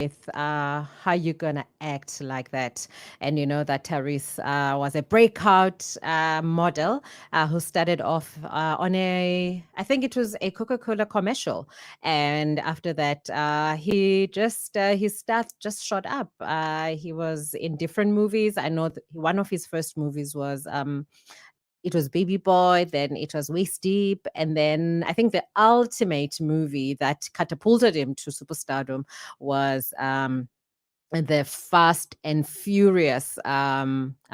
with how you're gonna act like that. And you know that Therese was a breakout model who started off on I think it was a Coca-Cola commercial, and after that, he just his stats just shot up. He was in different movies. I know one of his first movies was it was Baby Boy, then it was Waist Deep, and then I think the ultimate movie that catapulted him to superstardom was the Fast and Furious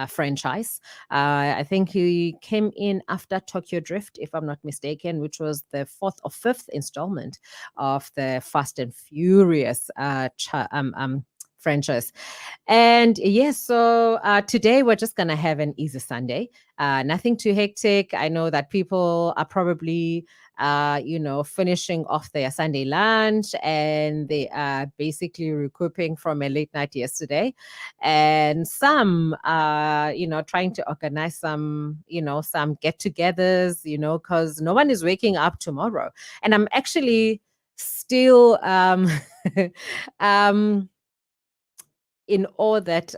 franchise. I think he came in after Tokyo Drift, if I'm not mistaken, which was the fourth or fifth installment of the Fast and Furious franchise. And yes, so today we're just going to have an easy Sunday. Nothing too hectic. I know that people are probably, finishing off their Sunday lunch and they are basically recouping from a late night yesterday. And some are, trying to organize some get togethers, because no one is waking up tomorrow. And I'm actually still, um, in awe that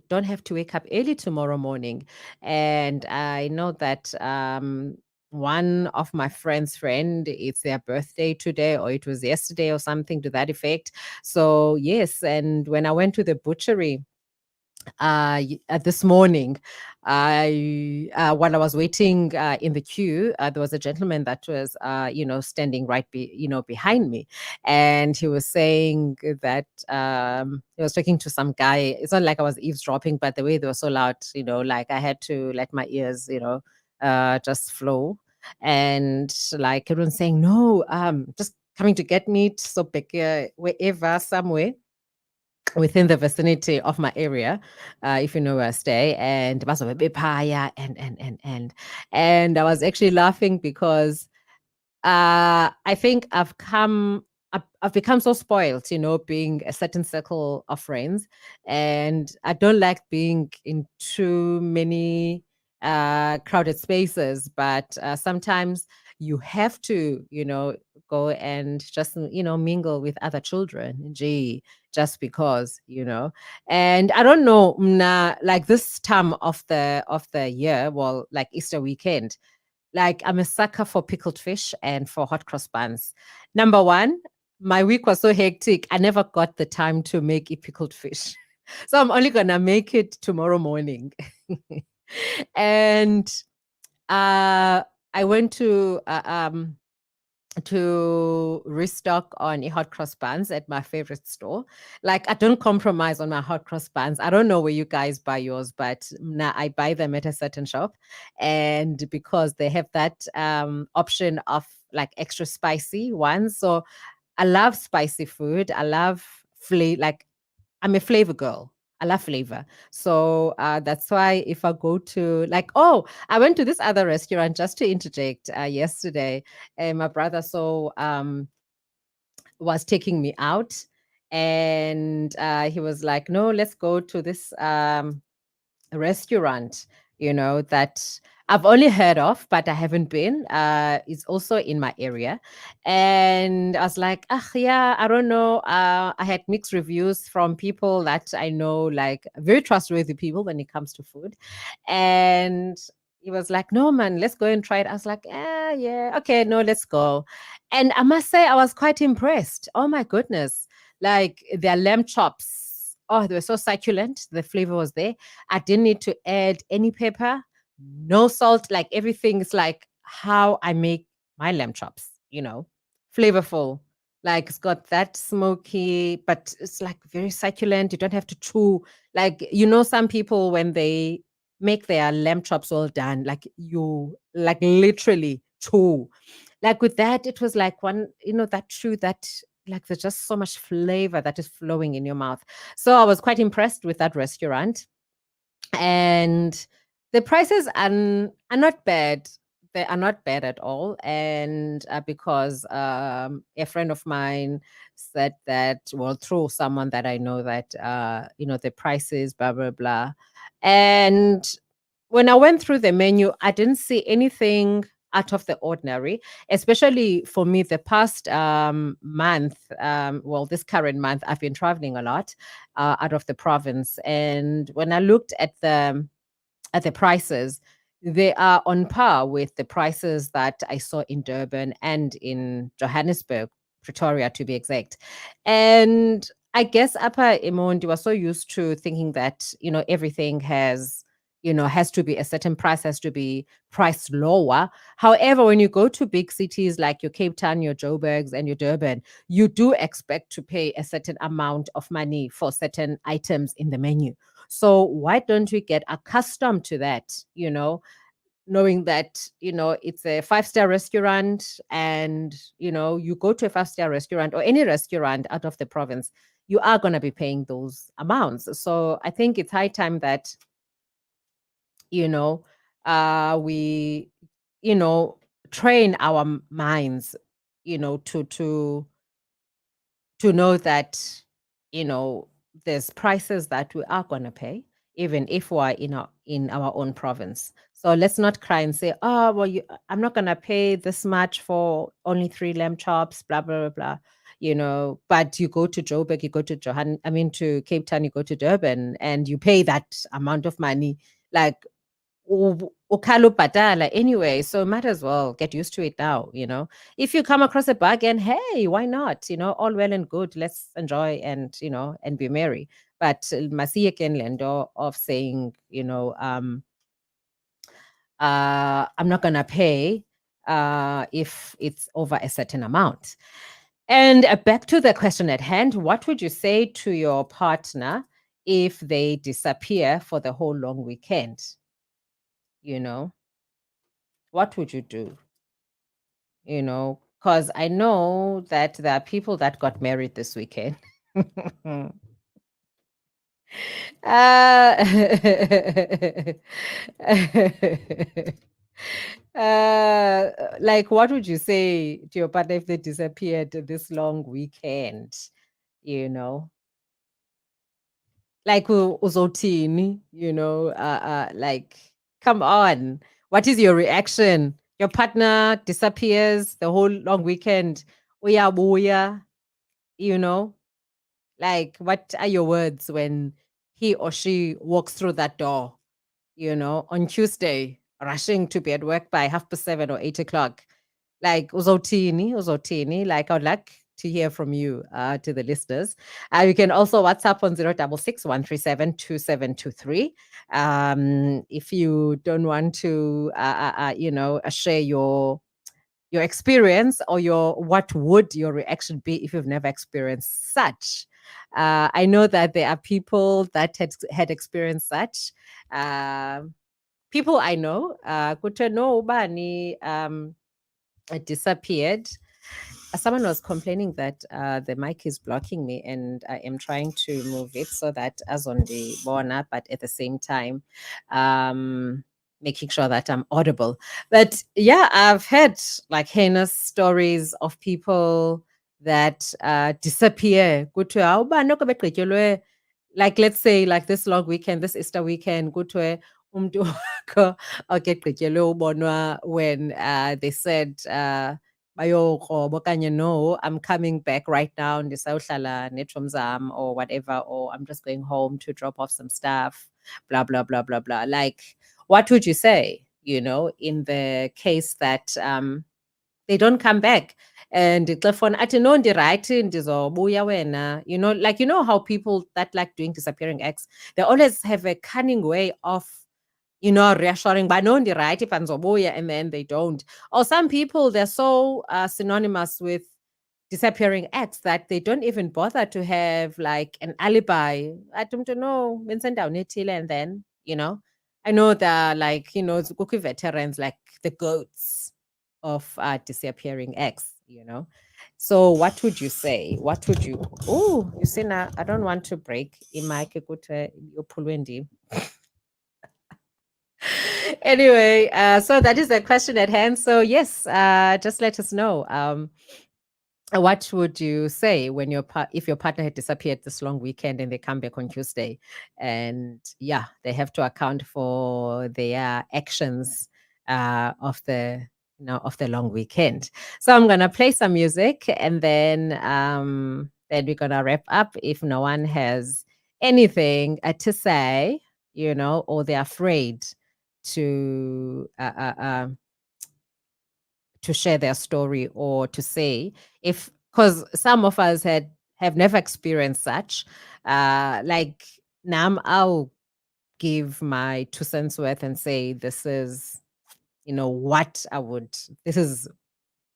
don't have to wake up early tomorrow morning. And I know that one of my friend, it's their birthday today, or it was yesterday, or something to that effect. So yes, and when I went to the butchery this morning, while I was waiting in the queue, there was a gentleman that was, standing right, behind me, and he was saying that he was talking to some guy. It's not like I was eavesdropping, but the way they were so loud, like I had to let my ears, just flow, and like everyone saying, "No, just coming to get me so back wherever, somewhere." Within the vicinity of my area, if you know where I stay, and it was a bit higher, and I was actually laughing because I think I've become so spoiled, being a certain circle of friends, and I don't like being in too many crowded spaces. But sometimes you have to, go and just, mingle with other children. Gee, just because, And I don't know, like this time of the year, well, like Easter weekend. Like, I'm a sucker for pickled fish and for hot cross buns. Number one, my week was so hectic, I never got the time to make a pickled fish. So I'm only gonna make it tomorrow morning. And I went to restock on hot cross buns at my favorite store. Like, I don't compromise on my hot cross buns. I don't know where you guys buy yours, but now I buy them at a certain shop. And because they have that option of like extra spicy ones. So I love spicy food. I love flavor. Like, I'm a flavor girl. I love flavor. So that's why if I go to, like, oh, I went to this other restaurant, just to interject, yesterday, and my brother was taking me out, and he was like, "No, let's go to this restaurant, that I've only heard of, but I haven't been. It's also in my area." And I was like, ah, yeah, I don't know. I had mixed reviews from people that I know, like very trustworthy people when it comes to food. And he was like, "No, man, let's go and try it." I was like, yeah, okay, no, let's go. And I must say, I was quite impressed. Oh my goodness. Like, their lamb chops. Oh, they were so succulent. The flavor was there. I didn't need to add any pepper, no salt. Like, everything is like how I make my lamb chops, flavorful. Like, it's got that smoky, but it's like very succulent. You don't have to chew. Like, some people, when they make their lamb chops all done, like, you like literally chew. Like, with that, it was like one, that chew that, like, there's just so much flavor that is flowing in your mouth. So I was quite impressed with that restaurant, and the prices are not bad. They are not bad at all. And because a friend of mine said that, well, through someone that I know, that the prices, blah blah blah. And when I went through the menu, I didn't see anything out of the ordinary, especially for me. The past month, well, this current month, I've been traveling a lot out of the province, and when I looked at the prices, they are on par with the prices that I saw in Durban and in Johannesburg, Pretoria to be exact. And I guess Upper Emondi was so used to thinking that, everything has to be a certain price, has to be priced lower. However, when you go to big cities like your Cape Town, your Joburgs, and your Durban, you do expect to pay a certain amount of money for certain items in the menu. So why don't we get accustomed to that, knowing that, it's a five-star restaurant and, you go to a five-star restaurant or any restaurant out of the province, you are going to be paying those amounts. So I think it's high time that, you know, we, you know, train our minds, to know that, you know, there's prices that we are going to pay, even if we're in our own province. So let's not cry and say, oh, well, I'm not going to pay this much for only three lamb chops, blah, blah, blah, blah. But you go to Joburg, you go to to Cape Town, you go to Durban, and you pay that amount of money. Like, ukhala ubhatala anyway, so might as well get used to it now. If you come across a bargain, hey, why not? All well and good. Let's enjoy and be merry. But masiyeke lento of saying, I'm not gonna pay if it's over a certain amount. And back to the question at hand, what would you say to your partner if they disappear for the whole long weekend? You know, what would you do? Because I know that there are people that got married this weekend. uh, like, what would you say to your partner if they disappeared this long weekend? You know, like uzotini, like, come on. What is your reaction? Your partner disappears the whole long weekend. Uyabuya, you know? Like, what are your words when he or she walks through that door, on Tuesday, rushing to be at work by 7:30 or 8 o'clock? Like, uzotini. Like, I would like to hear from you, to the listeners. You can also WhatsApp on 066 137 2723. If you don't want to, share your experience or what would your reaction be if you've never experienced such. I know that there are people that had experienced such. People I know, kuthe no ubani disappeared. Someone was complaining that the mic is blocking me, and I am trying to move it so that as on the border, but at the same time, making sure that I'm audible. But yeah, I've heard like heinous stories of people that disappear. Kuthiwe, "Awubani okubegqityiselwe," like, let's say, like this long weekend, this Easter weekend, kuthiwe umntu wakho okegqityenwe ubonwa when they said bayokroba okanye, no, I'm coming back right now, ndisawuhlala neetshomi zam or whatever, or I'm just going home to drop off some stuff, blah, blah, blah, blah, blah. Like, what would you say, in the case that they don't come back? And xa fona athi, no, ndirayithi ndizobuya wena. Like, how people that like doing disappearing acts, they always have a cunning way of reassuring, but no, right if Anzoboya, and then they don't. Or some people, they're so synonymous with disappearing acts that they don't even bother to have like an alibi. I don't know, Vincent Downetile, and then, I know that, like, Zukuki veterans, like the goats of disappearing acts. So what would you say? What would you, oh, you see now, I don't want to break in my Pulwendi. Anyway, so that is the question at hand. So yes, just let us know. What would you say when if your partner had disappeared this long weekend and they come back on Tuesday, and yeah, they have to account for their actions of the of the long weekend. So I'm gonna play some music, and then we're gonna wrap up if no one has anything to say, or they're afraid to uh, uh, uh, to share their story or to say, if because some of us have never experienced such. Like, now I'll give my 2 cents worth and say, this is what I would, this is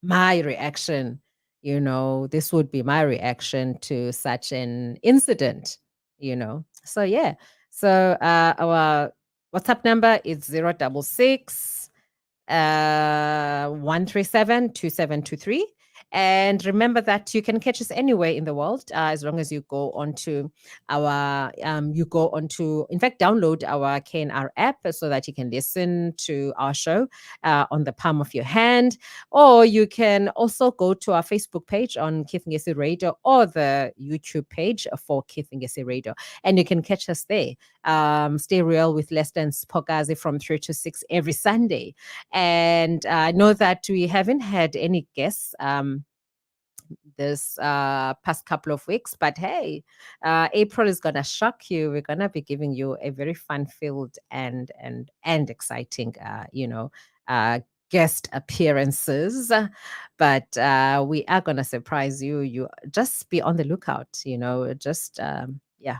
my reaction, this would be my reaction to such an incident. So yeah. So our WhatsApp number is 066 137 2723. And remember that you can catch us anywhere in the world, as long as you go onto in fact, download our KNR app so that you can listen to our show on the palm of your hand. Or you can also go to our Facebook page on Kithingesi Radio, or the YouTube page for Kithingesi Radio, and you can catch us there. Stay Real with Lester and Spokazi from 3 to 6 every Sunday. And I know that we haven't had any guests this past couple of weeks, but hey, April is gonna shock you. We're gonna be giving you a very fun-filled and exciting, guest appearances. But we are gonna surprise you. You just be on the lookout. Just yeah,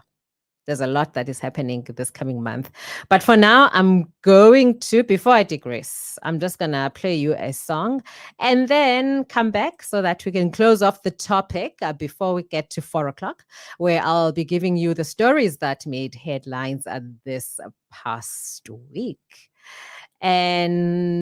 there's a lot that is happening this coming month. But for now, before I digress, I'm just going to play you a song and then come back so that we can close off the topic before we get to 4 o'clock, where I'll be giving you the stories that made headlines this past week. And